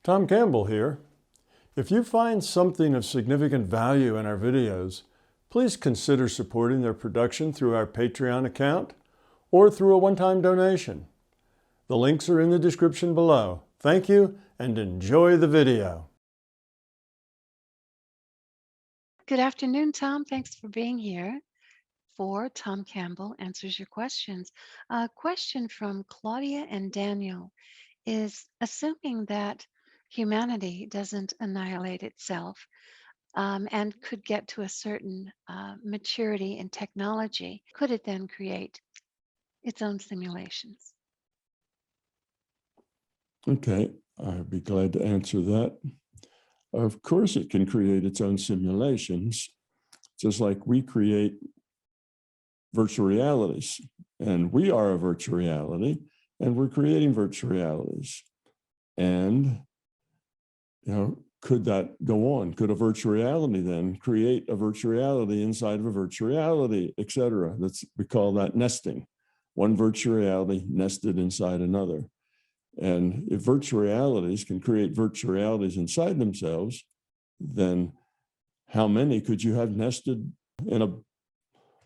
Tom Campbell here. If you find something of significant value in our videos, please consider supporting their production through our Patreon account or through a one-time donation. The links are in the description below. Thank you and enjoy the video. Good afternoon, Tom. Thanks for being here for Tom Campbell Answers Your Questions. A question from Claudia and Daniel is assuming that humanity doesn't annihilate itself and could get to a certain maturity in technology, could it then create its own simulations? Okay, I'd be glad to answer that. Of course, it can create its own simulations, just like we create virtual realities. And we are a virtual reality, and we're creating virtual realities. And, could that go on? Could a virtual reality then create a virtual reality inside of a virtual reality, et cetera? We call that nesting. One virtual reality nested inside another. And if virtual realities can create virtual realities inside themselves, then how many could you have nested in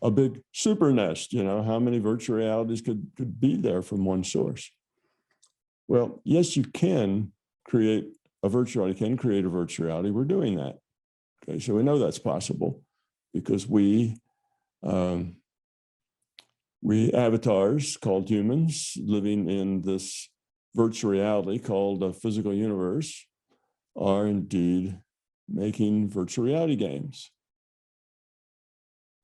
a big super nest? How many virtual realities could be there from one source? Well, yes, you can create a virtual reality. We're doing that. Okay, so we know that's possible because we avatars called humans living in this virtual reality called a physical universe are indeed making virtual reality games.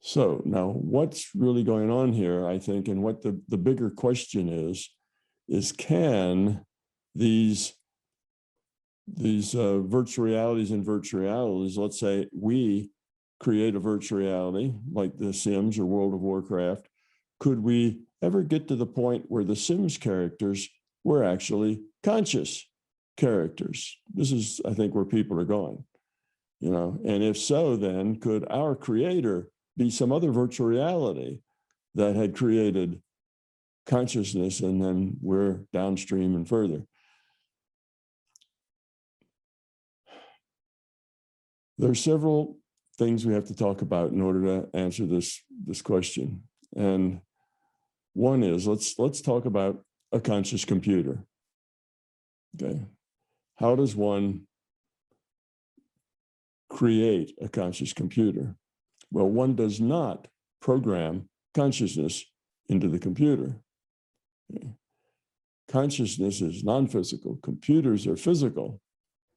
So now what's really going on here, I think, and what the bigger question is can these virtual realities and virtual realities, let's say we create a virtual reality like The Sims or World of Warcraft, could we ever get to the point where the Sims characters were actually conscious characters? This is, I think, where people are going, and if so, then could our creator be some other virtual reality that had created consciousness, and then we're downstream and further? There are several things we have to talk about in order to answer this question. And one is, let's talk about a conscious computer. Okay. How does one create a conscious computer? Well, one does not program consciousness into the computer. Okay. Consciousness is non-physical. Computers are physical.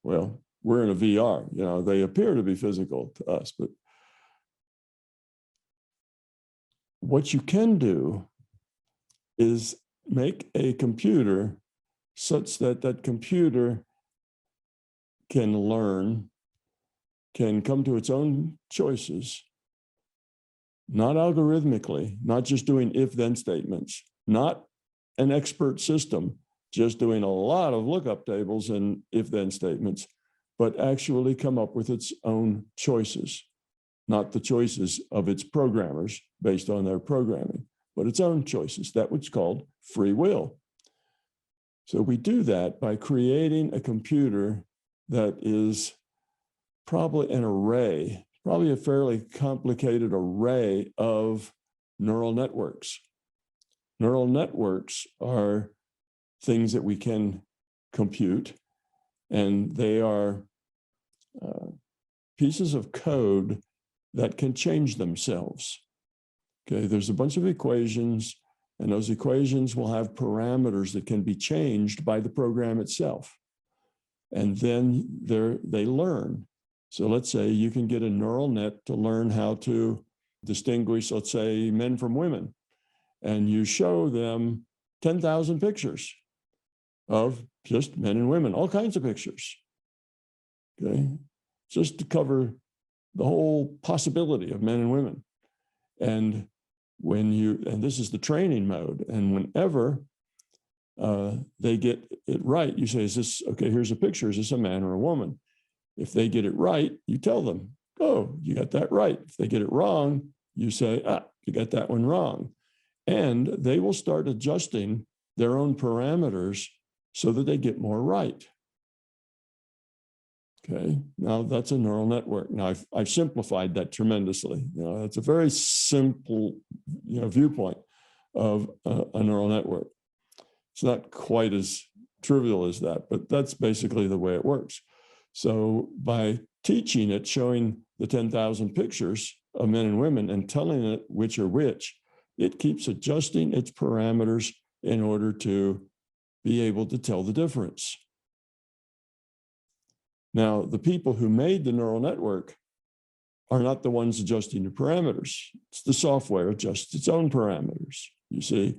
Well, we're in a VR. They appear to be physical to us, but what you can do is make a computer such that that computer can learn, can come to its own choices, not algorithmically, not just doing if-then statements, not an expert system, just doing a lot of lookup tables and if-then statements, but actually come up with its own choices, not the choices of its programmers based on their programming, but its own choices, that which is called free will. So we do that by creating a computer that is probably an array, probably a fairly complicated array of neural networks. Neural networks are things that we can compute, and they are pieces of code that can change themselves. Okay, there's a bunch of equations, and those equations will have parameters that can be changed by the program itself. And then they learn. So let's say you can get a neural net to learn how to distinguish, let's say, men from women, and you show them 10,000 pictures of just men and women, all kinds of pictures. Okay, just to cover the whole possibility of men and women. And and this is the training mode, and whenever they get it right, you say, is this, okay, here's a picture, is this a man or a woman? If they get it right, you tell them, oh, you got that right. If they get it wrong, you say, you got that one wrong. And they will start adjusting their own parameters so that they get more right. Okay, now that's a neural network. Now I've simplified that tremendously. It's a very simple, viewpoint of a neural network. It's not quite as trivial as that, but that's basically the way it works. So by teaching it, showing the 10,000 pictures of men and women and telling it which are which, it keeps adjusting its parameters in order to be able to tell the difference. Now, the people who made the neural network are not the ones adjusting the parameters. It's the software adjusts its own parameters, you see.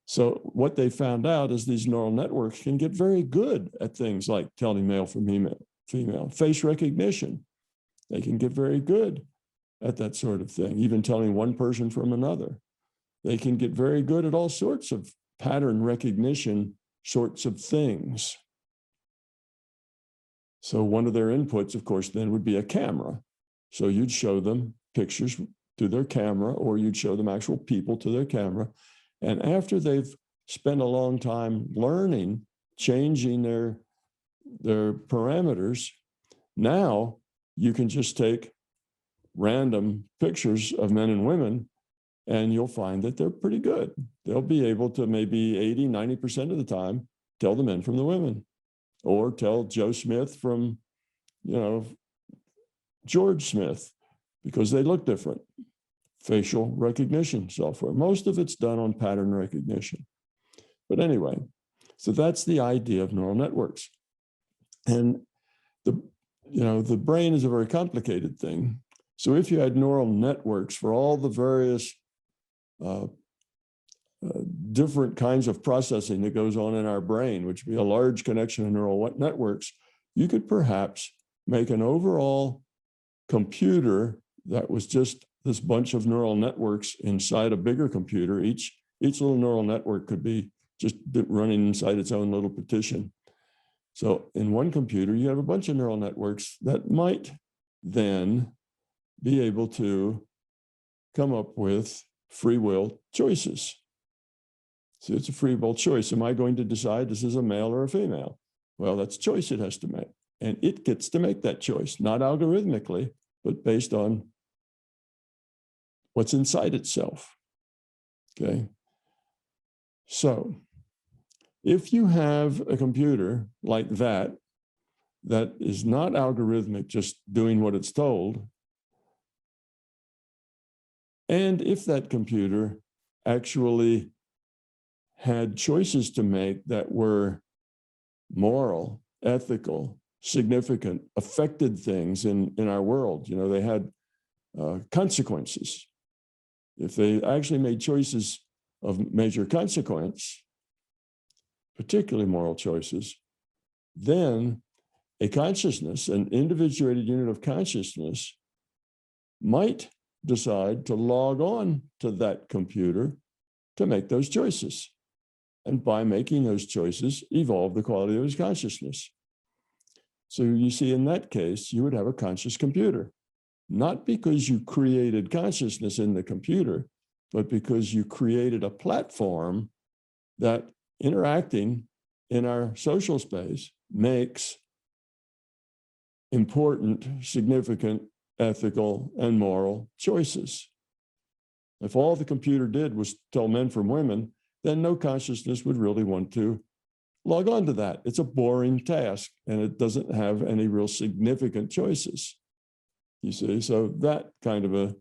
So what they found out is these neural networks can get very good at things like telling male from female, face recognition. They can get very good at that sort of thing, even telling one person from another. They can get very good at all sorts of pattern recognition sorts of things. So one of their inputs, of course, then would be a camera. So you'd show them pictures to their camera, or you'd show them actual people to their camera. And after they've spent a long time learning, changing their parameters, now you can just take random pictures of men and women, and you'll find that they're pretty good. They'll be able to maybe 80, 90% of the time tell the men from the women, or tell Joe Smith from, George Smith, because they look different. Facial recognition software. Most of it's done on pattern recognition. But anyway, so that's the idea of neural networks. And the brain is a very complicated thing. So if you had neural networks for all the various different kinds of processing that goes on in our brain, which would be a large connection of neural networks, you could perhaps make an overall computer that was just this bunch of neural networks inside a bigger computer. Each little neural network could be just running inside its own little partition. So in one computer, you have a bunch of neural networks that might then be able to come up with free will choices. So it's a free will choice. Am I going to decide this is a male or a female? Well, that's a choice it has to make. And it gets to make that choice, not algorithmically, but based on what's inside itself. Okay. So if you have a computer like that is not algorithmic, just doing what it's told, and if that computer actually had choices to make that were moral, ethical, significant, affected things in our world, they had consequences. If they actually made choices of major consequence, particularly moral choices, then a consciousness, an individuated unit of consciousness, might decide to log on to that computer to make those choices. And by making those choices, evolve the quality of his consciousness. So you see, in that case, you would have a conscious computer, not because you created consciousness in the computer, but because you created a platform that, interacting in our social space, makes important, significant, ethical, and moral choices. If all the computer did was tell men from women, then no consciousness would really want to log on to that. It's a boring task, and it doesn't have any real significant choices. You see, so that kind of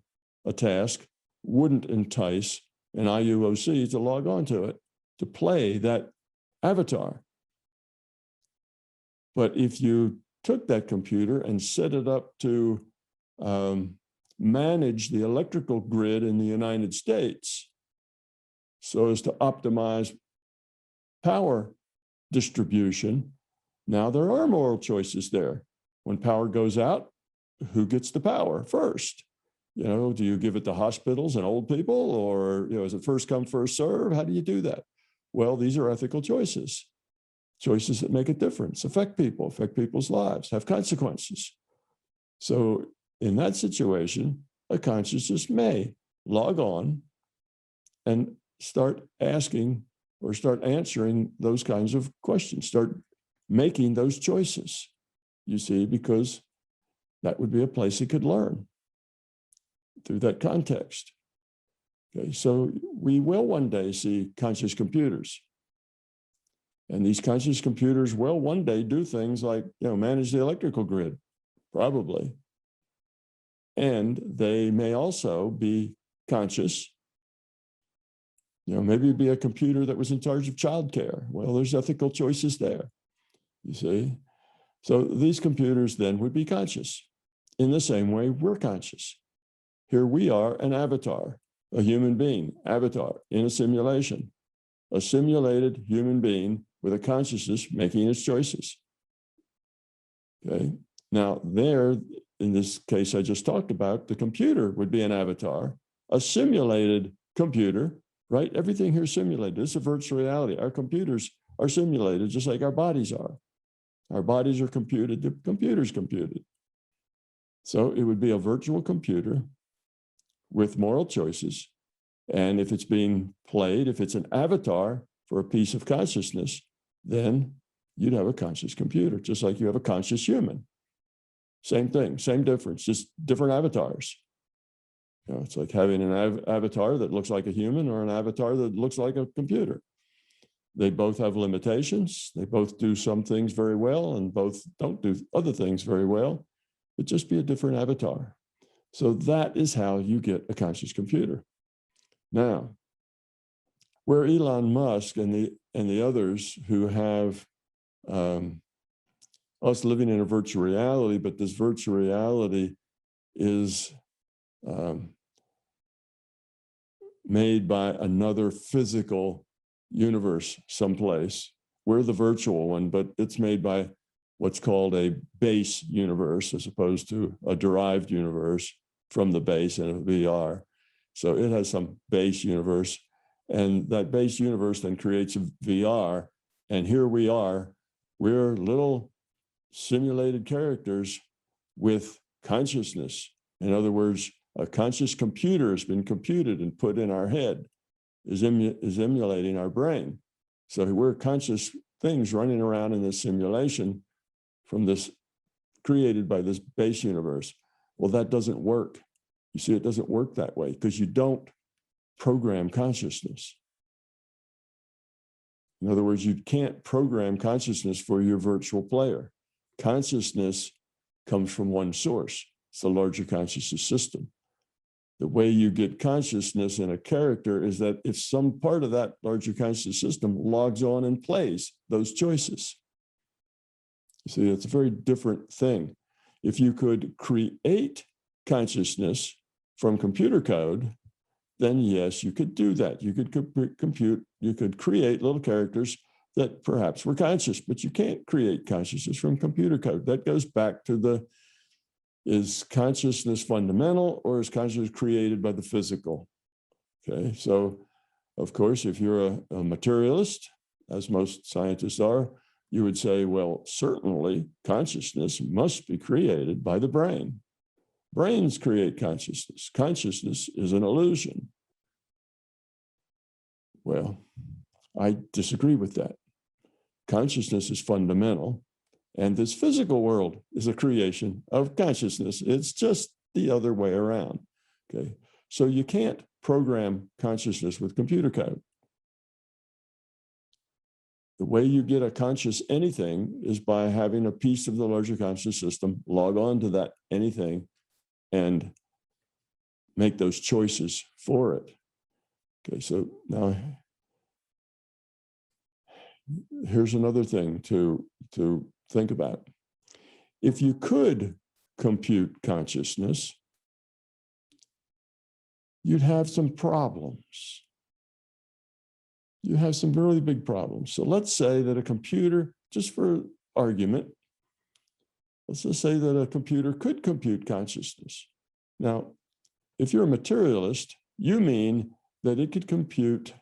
a task wouldn't entice an IUOC to log on to it, to play that avatar. But if you took that computer and set it up to manage the electrical grid in the United States so as to optimize power distribution, now there are moral choices there. When power goes out, who gets the power first? Do you give it to hospitals and old people, or is it first come, first serve? How do you do that? Well, these are ethical choices that make a difference, affect people's lives, have consequences. So in that situation, a consciousness may log on and start asking or start answering those kinds of questions, start making those choices. you see, because that would be a place it could learn through that context. Okay, so we will one day see conscious computers. And these conscious computers will one day do things like, manage the electrical grid, probably. And they may also be conscious. Maybe it'd be a computer that was in charge of childcare. Well, there's ethical choices there, you see. So these computers then would be conscious in the same way we're conscious. Here we are, an avatar, a human being, avatar in a simulation, a simulated human being with a consciousness making its choices. Okay. Now there, in this case I just talked about, the computer would be an avatar, a simulated computer, right? Everything here is simulated. This is a virtual reality. Our computers are simulated just like our bodies are. Our bodies are computed, the computer's computed. So it would be a virtual computer with moral choices. And if it's being played, if it's an avatar for a piece of consciousness, then you'd have a conscious computer, just like you have a conscious human. Same thing, same difference, just different avatars. It's like having an avatar that looks like a human or an avatar that looks like a computer. They both have limitations. They both do some things very well and both don't do other things very well. It'd just be a different avatar. So that is how you get a conscious computer. Now, where Elon Musk and the others who have us living in a virtual reality, but this virtual reality is made by another physical universe someplace. We're the virtual one, but it's made by what's called a base universe as opposed to a derived universe from the base in a VR. So it has some base universe, and that base universe then creates a VR. And here we are, we're little simulated characters with consciousness. In other words, a conscious computer has been computed and put in our head, is emulating our brain. So we're conscious things running around in this simulation from this created by this base universe. Well, that doesn't work. You see, it doesn't work that way because you don't program consciousness. In other words, you can't program consciousness for your virtual player. Consciousness comes from one source. It's the larger consciousness system. The way you get consciousness in a character is that if some part of that larger consciousness system logs on and plays those choices. You see, it's a very different thing. If you could create consciousness from computer code, then yes, you could do that. You could you could create little characters that perhaps were conscious, but you can't create consciousness from computer code. That goes back to is consciousness fundamental or is consciousness created by the physical? Okay, so of course, if you're a materialist, as most scientists are, you would say, well, certainly consciousness must be created by the brain. Brains create consciousness. Consciousness is an illusion. Well, I disagree with that. Consciousness is fundamental, and this physical world is a creation of consciousness. It's just the other way around. Okay, so you can't program consciousness with computer code. The way you get a conscious anything is by having a piece of the larger conscious system log on to that anything and make those choices for it. Okay, so now here's another thing to think about. If you could compute consciousness, you'd have some problems. You have some really big problems. So let's say that a computer, just for argument, let's just say that a computer could compute consciousness. Now, if you're a materialist, you mean that it could compute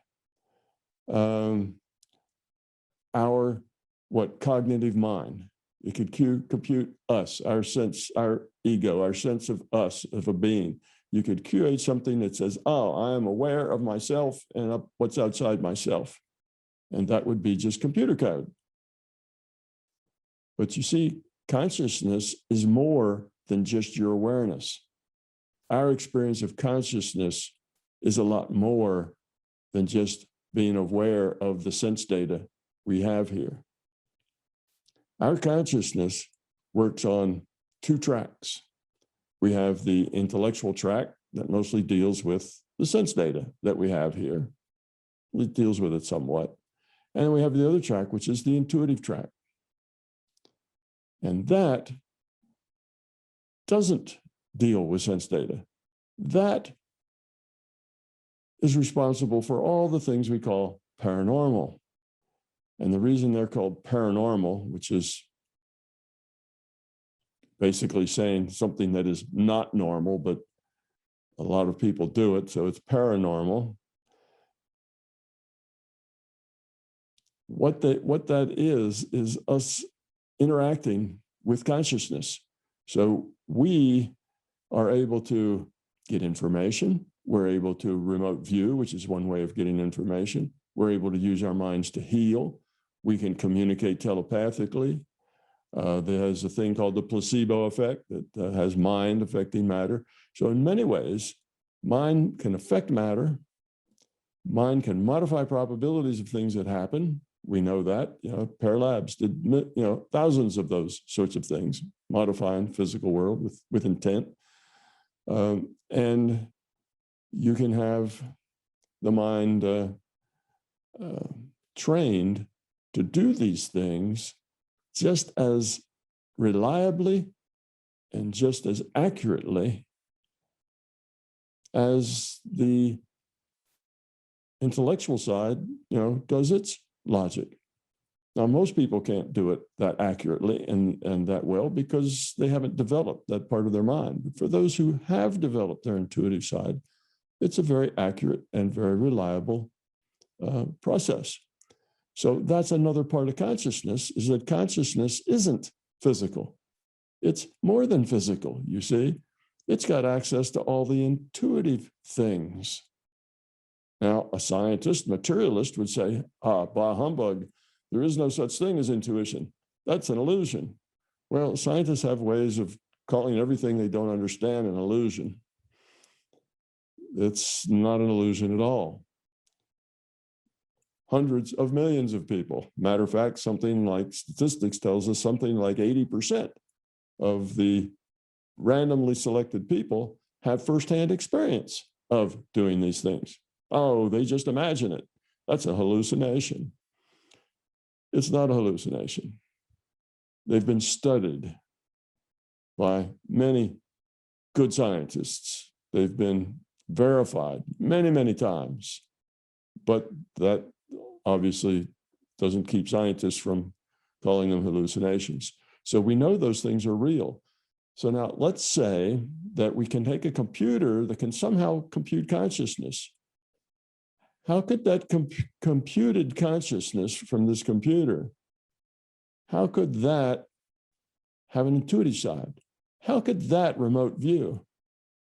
our cognitive mind. It could compute us, our sense, our ego, our sense of us, of a being. You could create something that says, oh, I am aware of myself and what's outside myself. And that would be just computer code. But you see, consciousness is more than just your awareness. Our experience of consciousness is a lot more than just being aware of the sense data we have here. Our consciousness works on two tracks. We have the intellectual track that mostly deals with the sense data that we have here. It deals with it somewhat. And we have the other track, which is the intuitive track. And that doesn't deal with sense data. That is responsible for all the things we call paranormal. And the reason they're called paranormal, which is basically saying something that is not normal, but a lot of people do it, so it's paranormal. What that is us interacting with consciousness. So we are able to get information. We're able to remote view, which is one way of getting information. We're able to use our minds to heal. We can communicate telepathically. There's a thing called the placebo effect that has mind affecting matter. So in many ways, mind can affect matter. Mind can modify probabilities of things that happen. We know that, Pear Labs did, thousands of those sorts of things, modifying physical world with intent. And you can have the mind trained to do these things just as reliably and just as accurately as the intellectual side, does its logic. Now, most people can't do it that accurately and that well because they haven't developed that part of their mind. But for those who have developed their intuitive side, it's a very accurate and very reliable process. So that's another part of consciousness, is that consciousness isn't physical. It's more than physical, you see. It's got access to all the intuitive things. Now, a scientist, materialist would say, bah humbug, there is no such thing as intuition. That's an illusion. Well, scientists have ways of calling everything they don't understand an illusion. It's not an illusion at all. Hundreds of millions of people. Matter of fact, something like statistics tells us something like 80% of the randomly selected people have firsthand experience of doing these things. Oh, they just imagine it. That's a hallucination. It's not a hallucination. They've been studied by many good scientists. They've been verified many, many times. But that obviously doesn't keep scientists from calling them hallucinations. So we know those things are real. So now let's say that we can take a computer that can somehow compute consciousness. How could that computed consciousness from this computer, how could that have an intuitive side? How could that remote view?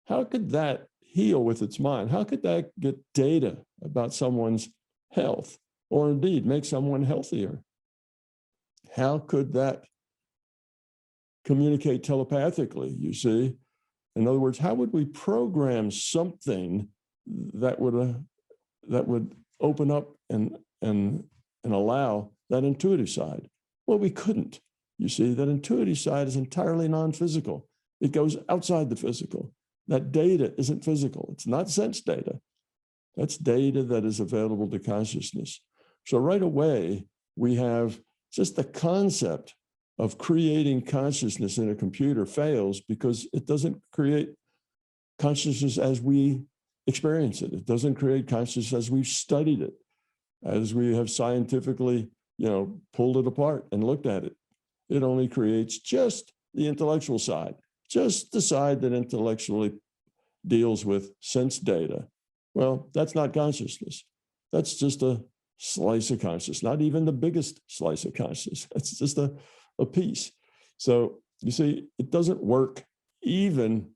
How could that heal with its mind? How could that get data about someone's health, or indeed make someone healthier? How could that communicate telepathically, you see? In other words, how would we program something that would open up and allow that intuitive side? Well, we couldn't. You see, that intuitive side is entirely non-physical. It goes outside the physical. That data isn't physical. It's not sense data. That's data that is available to consciousness. So right away, we have just the concept of creating consciousness in a computer fails because it doesn't create consciousness as we experience it. It doesn't create consciousness as we've studied it, as we have scientifically, pulled it apart and looked at it. It only creates just the intellectual side, just the side that intellectually deals with sense data. Well, that's not consciousness. That's just a slice of consciousness, not even the biggest slice of consciousness. It's just a piece. So you see, it doesn't work even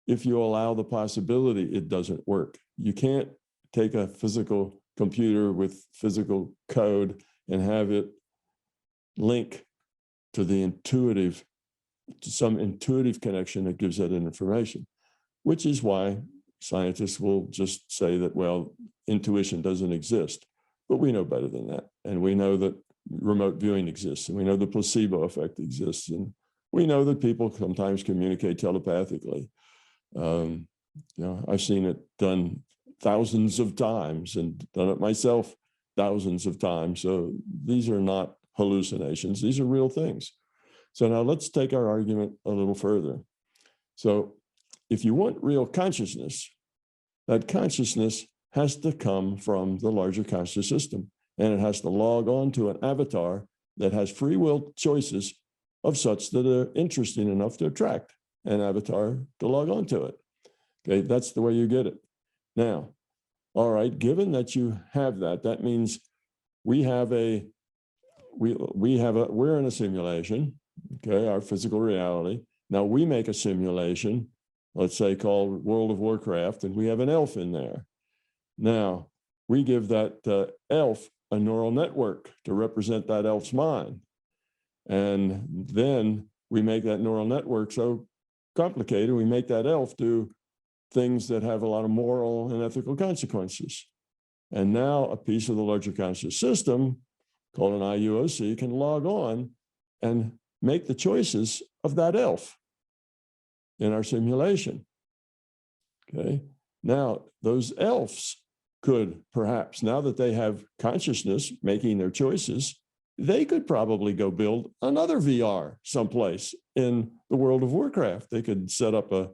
if you allow the possibility it doesn't work. You can't take a physical computer with physical code and have it link to the intuitive some intuitive connection that gives that information, which is why scientists will just say that, well, intuition doesn't exist. But we know better than that. And we know that remote viewing exists, and we know the placebo effect exists, and we know that people sometimes communicate telepathically. I've seen it done thousands of times and done it myself thousands of times. So these are not hallucinations. These are real things. So now let's take our argument a little further. So if you want real consciousness, that consciousness has to come from the larger conscious system, and it has to log on to an avatar that has free will choices of such that are interesting enough to attract an avatar to log on to it. Okay, that's the way you get it. Now, all right, given that you have that, that means we're in a simulation, okay, our physical reality. Now we make a simulation, let's say called World of Warcraft, and we have an elf in there. Now, we give that elf a neural network to represent that elf's mind. And then we make that neural network so complicated, we make that elf do things that have a lot of moral and ethical consequences. And now a piece of the larger conscious system, called an IUOC, can log on and make the choices of that elf in our simulation. Okay. Now, those elves could perhaps, now that they have consciousness making their choices, they could probably go build another VR someplace in the World of Warcraft. They could set up a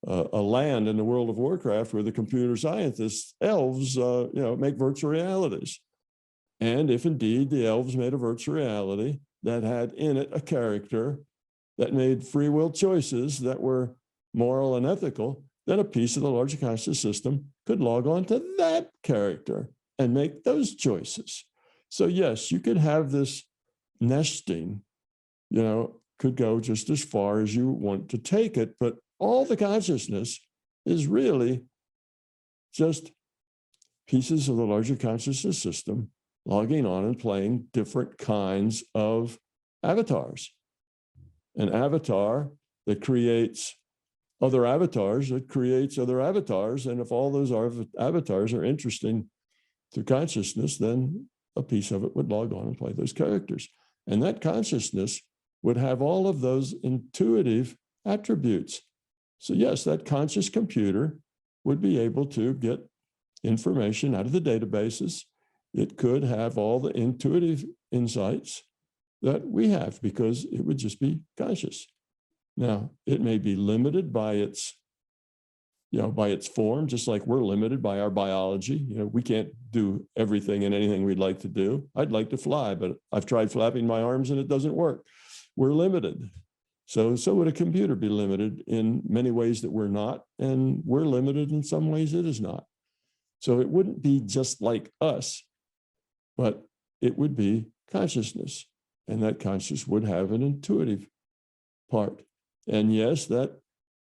land in the World of Warcraft where the computer scientists, elves, make virtual realities. And if indeed the elves made a virtual reality that had in it a character that made free will choices that were moral and ethical, then a piece of the larger conscious system could log on to that character and make those choices. So yes, you could have this nesting, could go just as far as you want to take it, but all the consciousness is really just pieces of the larger consciousness system logging on and playing different kinds of avatars. An avatar that creates other avatars, that creates other avatars. And if all those avatars are interesting to consciousness, then a piece of it would log on and play those characters. And that consciousness would have all of those intuitive attributes. So yes, that conscious computer would be able to get information out of the databases. It could have all the intuitive insights that we have because it would just be conscious. Now, it may be limited by its form, just like we're limited by our biology. We can't do everything and anything we'd like to do. I'd like to fly, but I've tried flapping my arms and it doesn't work. We're limited. So would a computer be limited in many ways that we're not, and we're limited in some ways it is not. So it wouldn't be just like us, but it would be consciousness, and that consciousness would have an intuitive part. And yes, that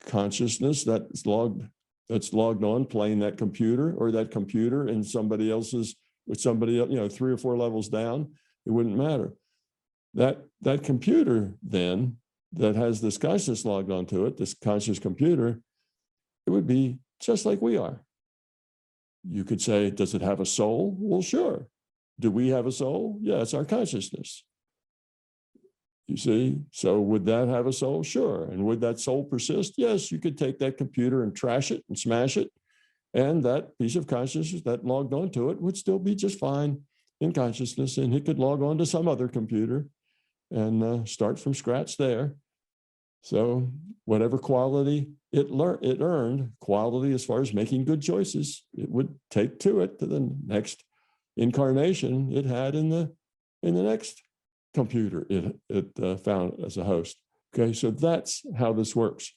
consciousness that's logged on playing that computer, or that computer in somebody else's, with somebody else, 3 or 4 levels down, it wouldn't matter. That computer then that has this consciousness logged onto it, this conscious computer, it would be just like we are. You could say, does it have a soul? Well, sure. Do we have a soul? Yeah, it's our consciousness. You see, so would that have a soul? Sure. And would that soul persist? Yes, you could take that computer and trash it and smash it, and that piece of consciousness that logged onto it would still be just fine in consciousness, and it could log on to some other computer and start from scratch there. So whatever quality it earned, quality as far as making good choices, it would take to it to the next incarnation it had in the next computer it found as a host. Okay, so that's how this works.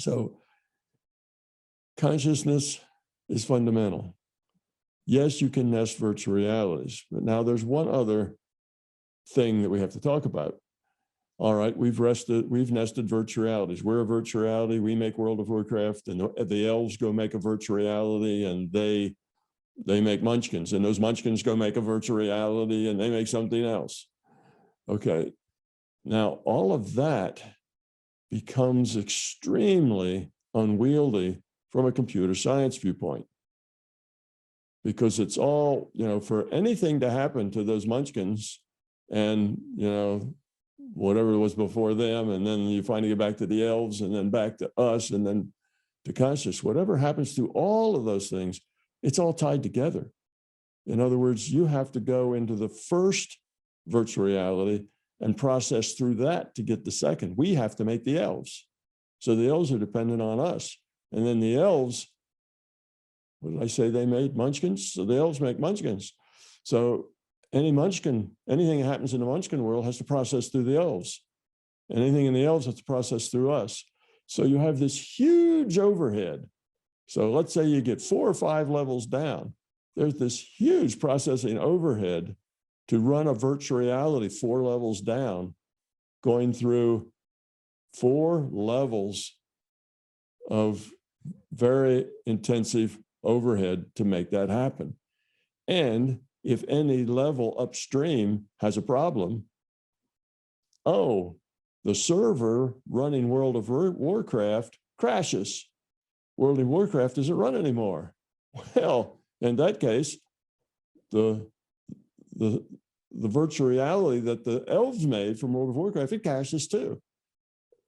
So consciousness is fundamental. Yes, you can nest virtual realities, but now there's one other thing that we have to talk about. All right, we've nested virtual realities. We're a virtual reality. We make World of Warcraft, and the elves go make a virtual reality, and they make munchkins, and those munchkins go make a virtual reality, and they make something else. Okay, now all of that becomes extremely unwieldy from a computer science viewpoint. Because it's all, for anything to happen to those munchkins and, whatever was before them, and then you finally get back to the elves and then back to us and then to consciousness, whatever happens to all of those things, it's all tied together. In other words, you have to go into the first virtual reality and process through that to get the second. We have to make the elves. So the elves are dependent on us. And then the elves, what did I say they made? Munchkins? So the elves make munchkins. So any munchkin, anything that happens in the munchkin world has to process through the elves. Anything in the elves has to process through us. So you have this huge overhead. So let's say you get 4 or 5 levels down. There's this huge processing overhead to run a virtual reality 4 levels down, going through 4 levels of very intensive overhead to make that happen. And if any level upstream has a problem, the server running World of Warcraft crashes. World of Warcraft doesn't run anymore. Well, in that case, the virtual reality that the elves made from World of Warcraft, it crashes too.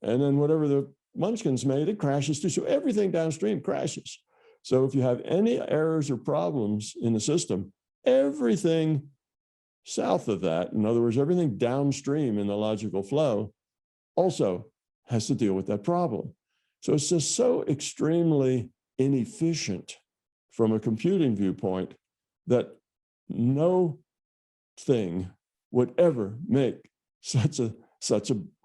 And then whatever the munchkins made, it crashes too. So everything downstream crashes. So if you have any errors or problems in the system, everything south of that, in other words, everything downstream in the logical flow, also has to deal with that problem. So it's just so extremely inefficient from a computing viewpoint that no thing would ever make such a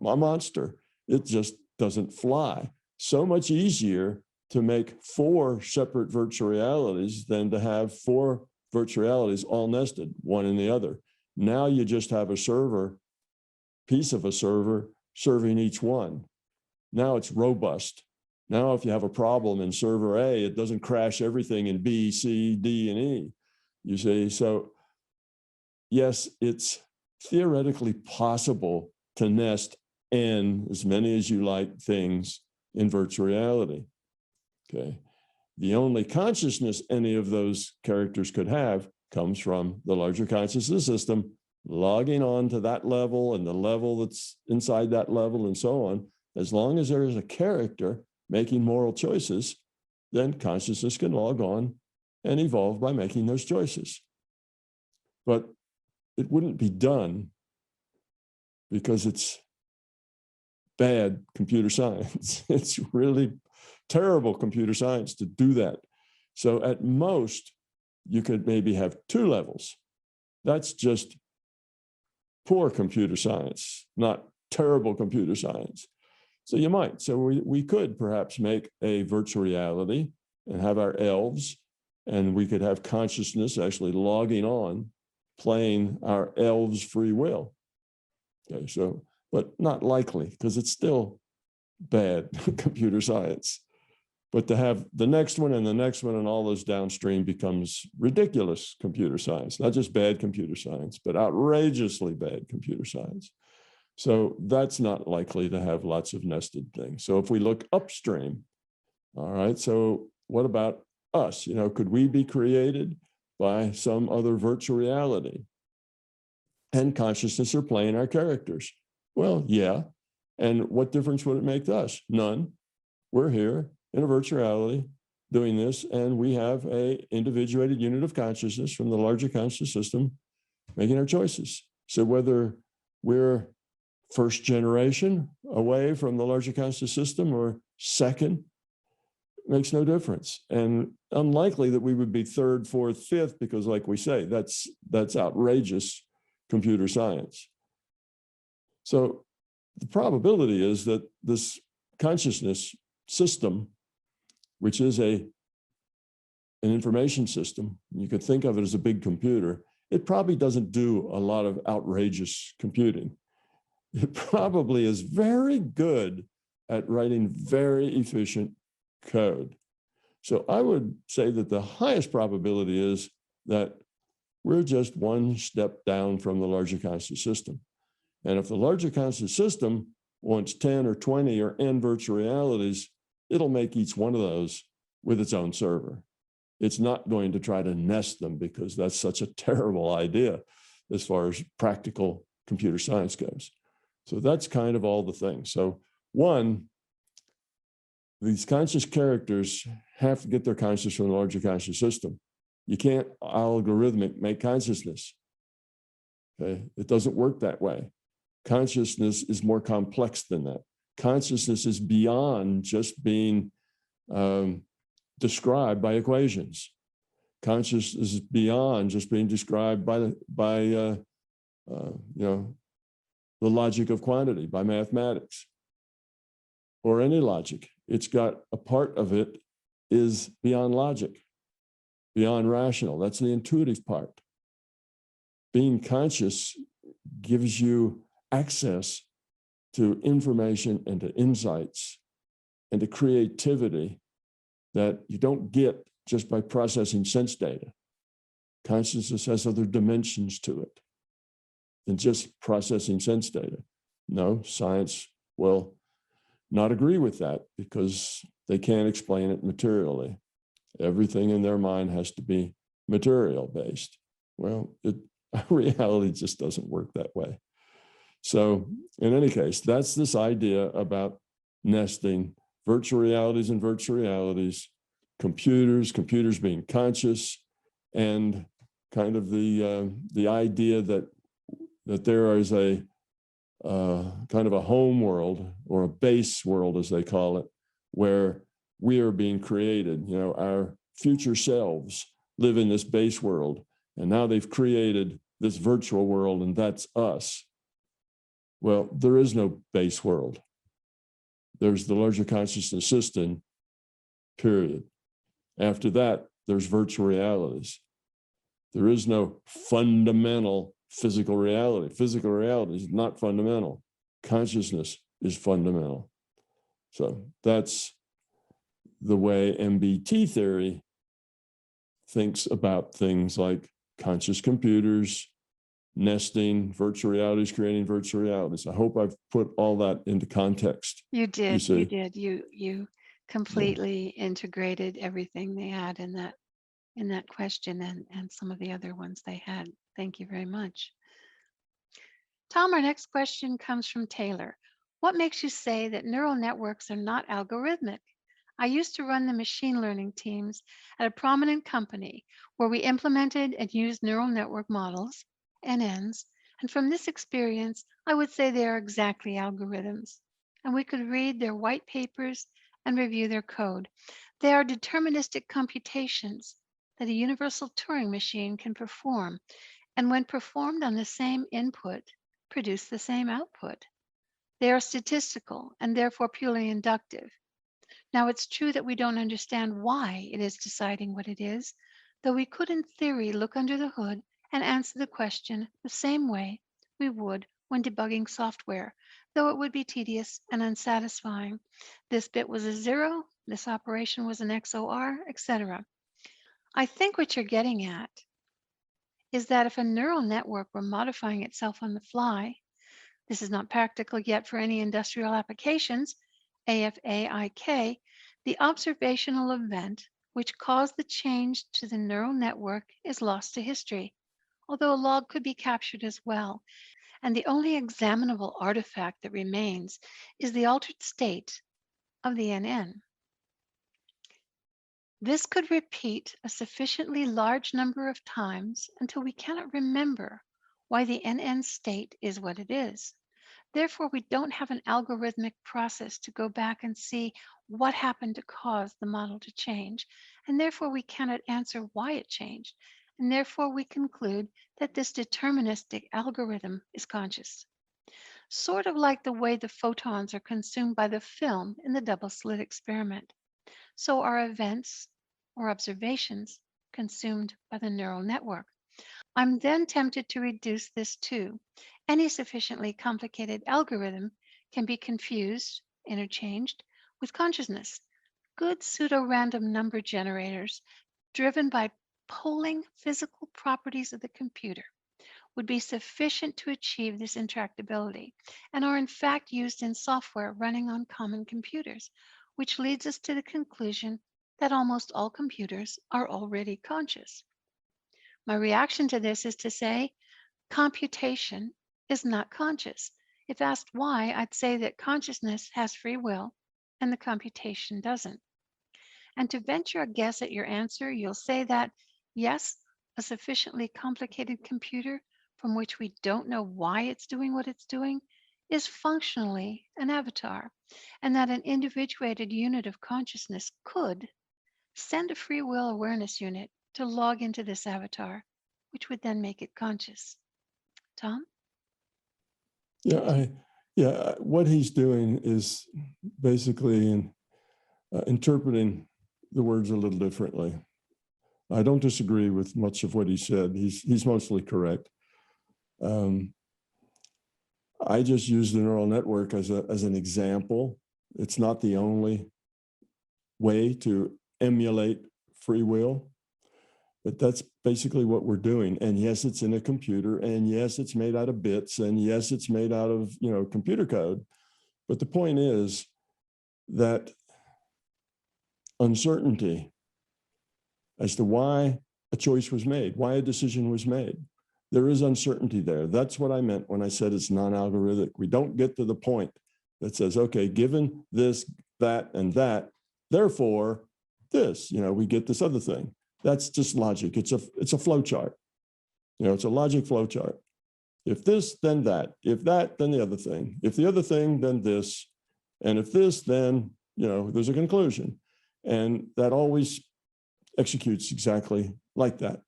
monster. It just doesn't fly. So much easier to make 4 separate virtual realities than to have 4 virtual realities all nested, one in the other. Now you just have a server, piece of a server, serving each one. Now it's robust. Now if you have a problem in server A, it doesn't crash everything in B, C, D, and E. You see, so yes, it's theoretically possible to nest N, as many as you like, things in virtual reality. Okay. The only consciousness any of those characters could have comes from the larger consciousness system, logging on to that level and the level that's inside that level and so on. As long as there is a character making moral choices, then consciousness can log on and evolve by making those choices. But it wouldn't be done because it's bad computer science. It's really terrible computer science to do that. So at most, you could maybe have 2 levels. That's just poor computer science, not terrible computer science. So you might. So we could perhaps make a virtual reality and have our elves, and we could have consciousness actually logging on, playing our elves' free will. Okay, so, but not likely, because it's still bad computer science. But to have the next one and the next one and all those downstream becomes ridiculous computer science, not just bad computer science, but outrageously bad computer science. So that's not likely to have lots of nested things. So if we look upstream, all right, so what about us? Could we be created by some other virtual reality? And consciousness are playing our characters. Well, yeah. And what difference would it make to us? None. We're here in a virtual reality doing this, and we have a individuated unit of consciousness from the larger conscious system making our choices. So whether we're first generation away from the larger conscious system or second, makes no difference. And unlikely that we would be 3rd, 4th, 5th, because like we say, that's outrageous computer science. So the probability is that this consciousness system, which is an information system, you could think of it as a big computer, it probably doesn't do a lot of outrageous computing. It probably is very good at writing very efficient code. So I would say that the highest probability is that we're just one step down from the larger conscious system. And if the larger conscious system wants 10 or 20 or n virtual realities, it'll make each one of those with its own server. It's not going to try to nest them because that's such a terrible idea as far as practical computer science goes. So that's kind of all the things. So one, these conscious characters have to get their consciousness from the larger conscious system. You can't algorithmic make consciousness. Okay? It doesn't work that way. Consciousness is more complex than that. Consciousness is beyond just being described by equations. Consciousness is beyond just being described by the logic of quantity, by mathematics, or any logic. It's got a part of it is beyond logic, beyond rational. That's the intuitive part. Being conscious gives you access to information and to insights and to creativity that you don't get just by processing sense data. Consciousness has other dimensions to it than just processing sense data. No, science will not agree with that because they can't explain it materially. Everything in their mind has to be material based. Well, reality just doesn't work that way. So in any case, that's this idea about nesting virtual realities and virtual realities, computers being conscious, and kind of the idea that there is a kind of a home world or a base world, as they call it, where we are being created. You know, our future selves live in this base world, and now they've created this virtual world, and that's us. Well, there is no base world. There's the larger consciousness system, period. After that, there's virtual realities. There is no fundamental physical reality. Physical reality is not fundamental. Consciousness is fundamental. So that's the way MBT theory thinks about things like conscious computers, nesting, virtual realities, creating virtual realities. I hope I've put all that into context. You did. see. You did. You completely integrated everything they had in that question and some of the other ones they had. Thank you very much. Tom, our next question comes from Taylor. What makes you say that neural networks are not algorithmic? I used to run the machine learning teams at a prominent company where we implemented and used neural network models, NNs, and from this experience, I would say they are exactly algorithms. And we could read their white papers and review their code. They are deterministic computations that a Universal Turing Machine can perform, and when performed on the same input, produce the same output. They are statistical and therefore purely inductive. Now, it's true that we don't understand why it is deciding what it is, though we could in theory look under the hood and answer the question the same way we would when debugging software, though it would be tedious and unsatisfying. This bit was a 0, this operation was an XOR, etc. I think what you're getting at is that if a neural network were modifying itself on the fly, this is not practical yet for any industrial applications, AFAIK, the observational event which caused the change to the neural network is lost to history, although a log could be captured as well. And the only examinable artifact that remains is the altered state of the NN. This could repeat a sufficiently large number of times until we cannot remember why the NN state is what it is. Therefore, we don't have an algorithmic process to go back and see what happened to cause the model to change, and therefore we cannot answer why it changed, and therefore we conclude that this deterministic algorithm is conscious. Sort of like the way the photons are consumed by the film in the double-slit experiment. So are events or observations consumed by the neural network. I'm then tempted to reduce this to any sufficiently complicated algorithm can be confused, interchanged with consciousness. Good pseudo-random number generators driven by polling physical properties of the computer. would be sufficient to achieve this intractability and are in fact used in software running on common computers, which leads us to the conclusion that almost all computers are already conscious. My reaction to this is to say computation is not conscious. If asked why, I'd say that consciousness has free will and the computation doesn't. And to venture a guess at your answer, you'll say that yes, a sufficiently complicated computer from which we don't know why it's doing what it's doing is functionally an avatar, and that an individuated unit of consciousness could send a free will awareness unit to log into this avatar, which would then make it conscious. Tom? What he's doing is basically interpreting the words a little differently. I don't disagree with much of what he said. He's mostly correct. I just used the neural network as an example. It's not the only way to emulate free will, but that's basically what we're doing. And yes, it's in a computer, and yes, it's made out of bits, and yes, it's made out of, computer code. But the point is that uncertainty as to why a choice was made, why a decision was made, there is uncertainty there. That's what I meant when I said it's non-algorithmic. We don't get to the point that says, okay, given this, that, and that, therefore this, we get this other thing. That's just logic. It's a flow chart. It's a logic flow chart. If this, then that. If that, then the other thing. If the other thing, then this. And if this, then, there's a conclusion. And that always executes exactly like that.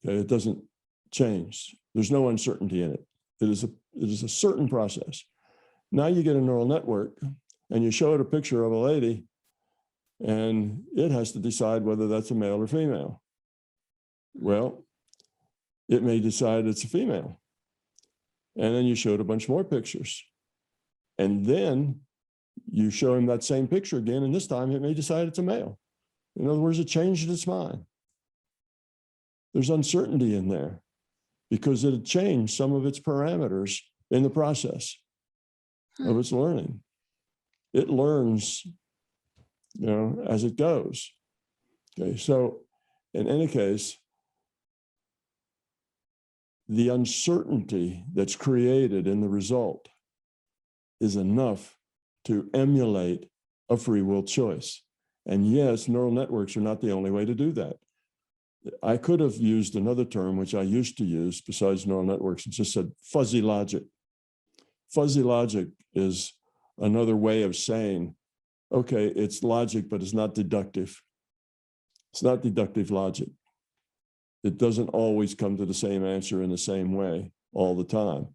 Okay, it doesn't change. There's no uncertainty in it. It is a certain process. Now you get a neural network and you show it a picture of a lady, and it has to decide whether that's a male or female. Well, it may decide it's a female. And then you showed a bunch more pictures. And then you show him that same picture again, and this time it may decide it's a male. In other words, it changed its mind. There's uncertainty in there because it had changed some of its parameters in the process of its learning. It learns, as it goes. Okay, so in any case, the uncertainty that's created in the result is enough to emulate a free will choice. And yes, neural networks are not the only way to do that. I could have used another term, which I used to use besides neural networks, and just said fuzzy logic. Fuzzy logic is another way of saying, okay, it's logic, but it's not deductive. It's not deductive logic. It doesn't always come to the same answer in the same way all the time.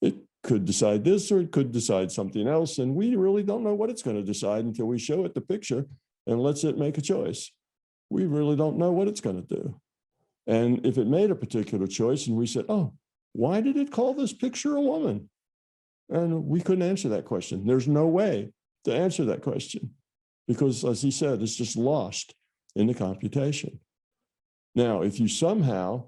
It could decide this, or it could decide something else, and we really don't know what it's going to decide until we show it the picture and lets it make a choice. We really don't know what it's going to do. And if it made a particular choice and we said, oh, why did it call this picture a woman? And we couldn't answer that question. There's no way to answer that question because, as he said, it's just lost in the computation. Now, if you somehow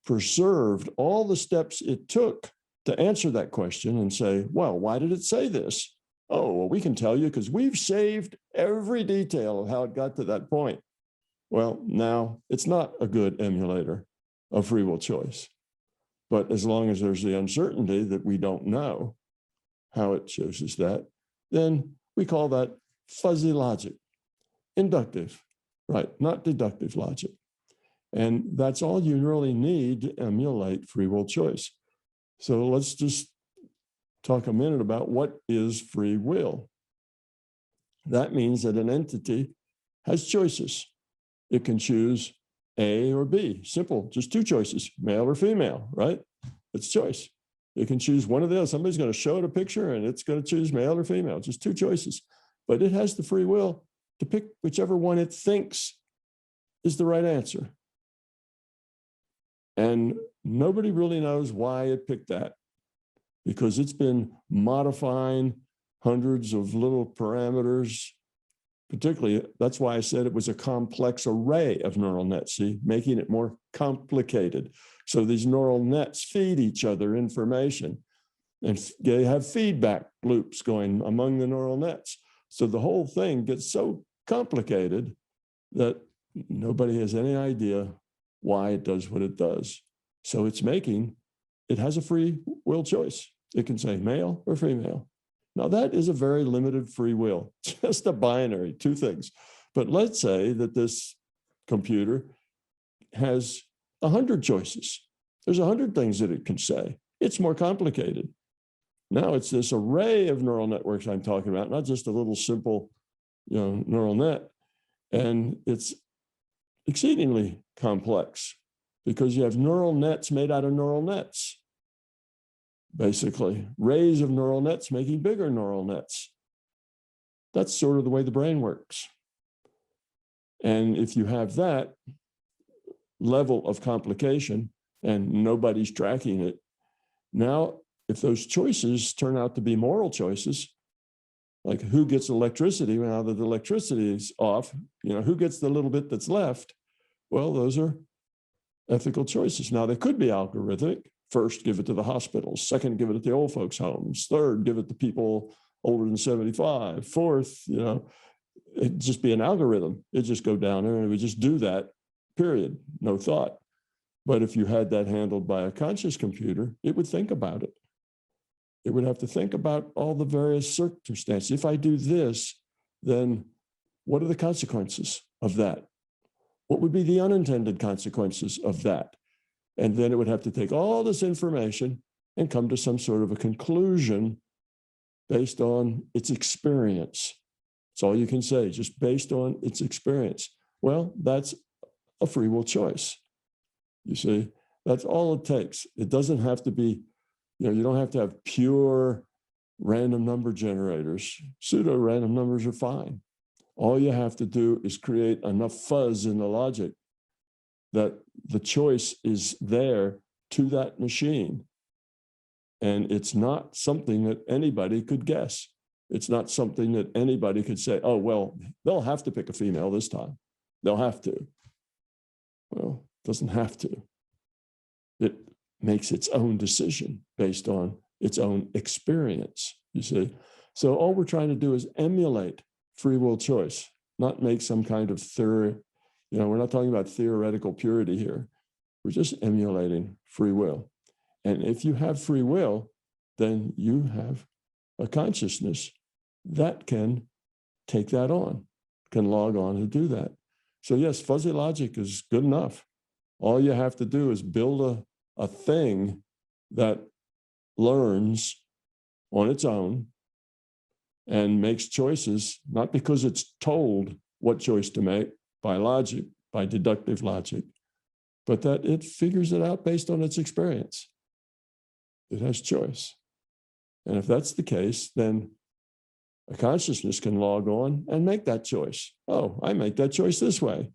preserved all the steps it took to answer that question and say, well, why did it say this? Oh, well, we can tell you because we've saved every detail of how it got to that point. Well, now it's not a good emulator of free will choice. But as long as there's the uncertainty that we don't know how it chooses that, then we call that fuzzy logic, inductive, right? Not deductive logic. And that's all you really need to emulate free will choice. So let's just talk a minute about what is free will. That means that an entity has choices. It can choose A or B, simple, just two choices, male or female, right? It's choice. It can choose one of the other. Somebody's going to show it a picture and it's going to choose male or female, just two choices. But it has the free will to pick whichever one it thinks is the right answer. And nobody really knows why it picked that because it's been modifying hundreds of little parameters. Particularly, that's why I said it was a complex array of neural nets, see, making it more complicated. So these neural nets feed each other information, and they have feedback loops going among the neural nets. So the whole thing gets so complicated that nobody has any idea why it does what it does. So it has a free will choice. It can say male or female. Now that is a very limited free will, just a binary, two things. But let's say that this computer has 100 choices. There's 100 things that it can say. It's more complicated. Now it's this array of neural networks I'm talking about, not just a little simple, neural net. And it's exceedingly complex because you have neural nets made out of neural nets. Basically, rays of neural nets making bigger neural nets. That's sort of the way the brain works. And if you have that level of complication and nobody's tracking it, now if those choices turn out to be moral choices, like who gets electricity now that the electricity is off, who gets the little bit that's left? Well, those are ethical choices. Now, they could be algorithmic. First, give it to the hospitals. Second, give it at the old folks' homes. Third, give it to people older than 75. Fourth, it'd just be an algorithm. It'd just go down there and it would just do that, period, no thought. But if you had that handled by a conscious computer, it would think about it. It would have to think about all the various circumstances. If I do this, then what are the consequences of that? What would be the unintended consequences of that? And then it would have to take all this information and come to some sort of a conclusion based on its experience. That's all you can say, just based on its experience. Well, that's a free will choice. You see, that's all it takes. It doesn't have to be, you don't have to have pure random number generators. Pseudo random numbers are fine. All you have to do is create enough fuzz in the logic that the choice is there to that machine. And it's not something that anybody could guess. It's not something that anybody could say, oh, well, they'll have to pick a female this time. They'll have to. Well, it doesn't have to. It makes its own decision based on its own experience, you see. So all we're trying to do is emulate free will choice, not make some kind of theory. We're not talking about theoretical purity here. We're just emulating free will. And if you have free will, then you have a consciousness that can take that on, can log on and do that. So yes, fuzzy logic is good enough. All you have to do is build a thing that learns on its own and makes choices, not because it's told what choice to make by logic, by deductive logic, but that it figures it out based on its experience. It has choice. And if that's the case, then a consciousness can log on and make that choice. Oh, I make that choice this way.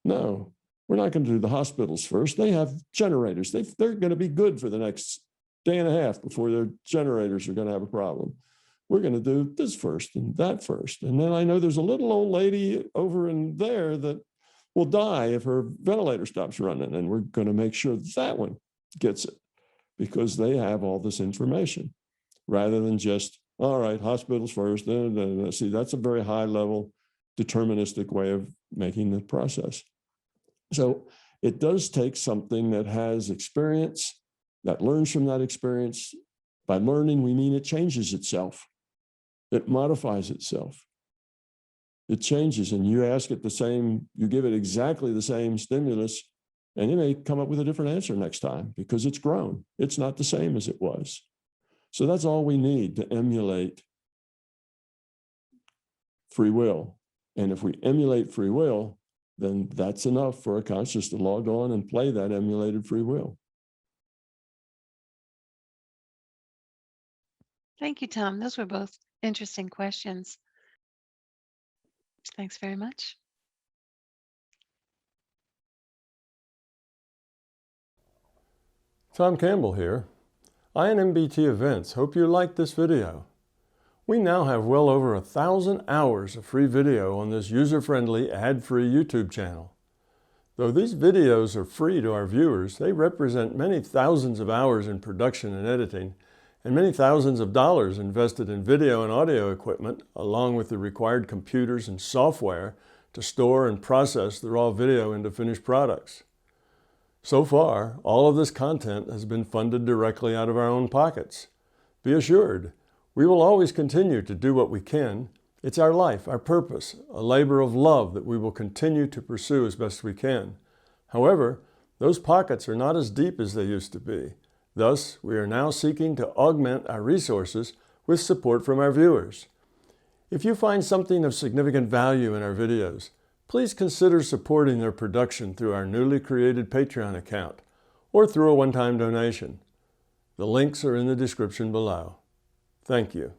No, we're not going to do the hospitals first. They have generators. They're going to be good for the next day and a half before their generators are going to have a problem. We're going to do this first and that first. And then I know there's a little old lady over in there that will die if her ventilator stops running. And we're going to make sure that one gets it because they have all this information rather than just, all right, hospitals first. See, that's a very high level deterministic way of making the process. So it does take something that has experience, that learns from that experience. By learning, we mean it changes itself. It modifies itself. It changes, and you ask it you give it exactly the same stimulus, and you may come up with a different answer next time because it's grown. It's not the same as it was. So that's all we need to emulate free will. And if we emulate free will, then that's enough for a conscious to log on and play that emulated free will. Thank you, Tom. Those were both interesting questions. Thanks very much. Tom Campbell here. I and MBT Events hope you liked this video. We now have well over 1,000 hours of free video on this user-friendly, ad-free YouTube channel. Though these videos are free to our viewers, they represent many thousands of hours in production and editing, and many thousands of dollars invested in video and audio equipment, along with the required computers and software to store and process the raw video into finished products. So far, all of this content has been funded directly out of our own pockets. Be assured, we will always continue to do what we can. It's our life, our purpose, a labor of love that we will continue to pursue as best we can. However, those pockets are not as deep as they used to be. Thus, we are now seeking to augment our resources with support from our viewers. If you find something of significant value in our videos, please consider supporting their production through our newly created Patreon account or through a one-time donation. The links are in the description below. Thank you.